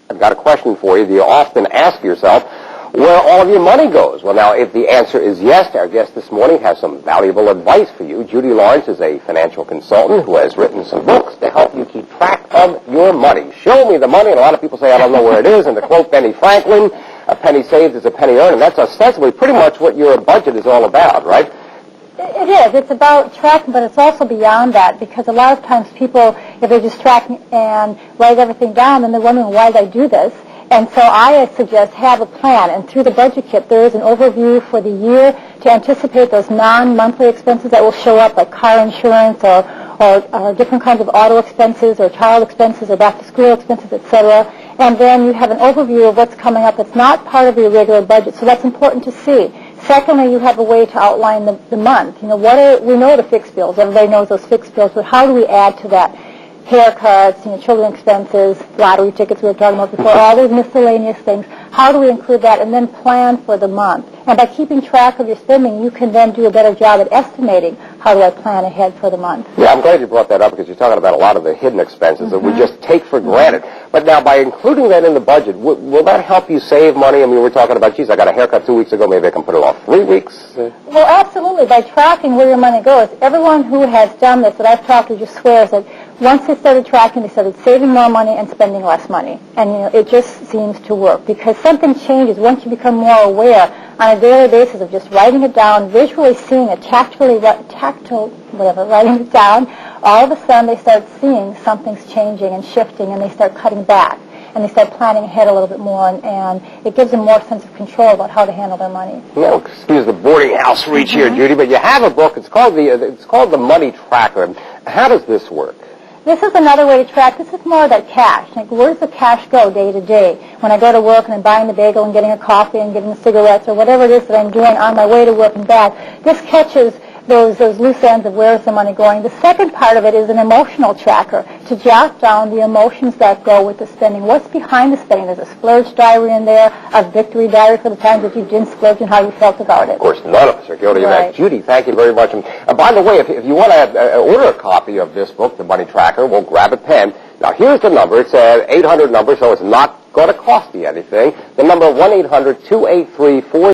I've got a question for you. Do you often ask yourself where all of your money goes? Well, now, if the answer is yes, our guest this morning has some valuable advice for you. Judy Lawrence is a financial consultant who has written some books to help you keep track of your money. Show me the money, and a lot of people say, I don't know where it is, and to quote Benny Franklin, a penny saved is a penny earned, and that's ostensibly pretty much what your budget is all about, right? It is. It's about tracking, but it's also beyond that, because a lot of times people, if they just track and write everything down, then they're wondering, why did I do this? And so I suggest have a plan, and through the budget kit there is an overview for the year to anticipate those non-monthly expenses that will show up, like car insurance or different kinds of auto expenses or child expenses or back-to-school expenses, etc. And then you have an overview of what's coming up that's not part of your regular budget, so that's important to see. Secondly, you have a way to outline the month. You know, we know the fixed bills. Everybody knows those fixed bills, but how do we add to that? Haircuts, children expenses, lottery tickets we were talking about before, all those miscellaneous things. How do we include that and then plan for the month? And by keeping track of your spending, you can then do a better job at estimating how do I plan ahead for the month. Yeah, I'm glad you brought that up, because you're talking about a lot of the hidden expenses that we just take for granted. But now, by including that in the budget, will that help you save money? I mean, we're talking about, geez, I got a haircut 2 weeks ago, maybe I can put it off 3 weeks. Well, absolutely. By tracking where your money goes, everyone who has done this that I've talked to just swears that once they started tracking, they started saving more money and spending less money. And, it just seems to work, because something changes once you become more aware on a daily basis of just writing it down, visually seeing it, writing it down. All of a sudden they start seeing something's changing and shifting, and they start cutting back, and they start planning ahead a little bit more, and it gives them more sense of control about how to handle their money. No, excuse the boarding house reach here, Judy, but you have a book. It's called the Money Tracker. How does this work? This is another way to track. This is more about cash. Like, where does the cash go day to day? When I go to work and I'm buying the bagel and getting a coffee and getting the cigarettes or whatever it is that I'm doing on my way to work and back, this catches those loose ends of where is the money going. The second part of it is an emotional tracker, to jot down the emotions that go with the spending. What's behind the spending? There's a splurge diary in there, a victory diary for the times that you didn't splurge and how you felt about it. Of course, none of us are guilty of that. Judy, thank you very much. And by the way, if you want to order a copy of this book, The Money Tracker, we'll grab a pen. Now, here's the number. It's an 800 number, so it's not going to cost you anything. The number 1-800-283-4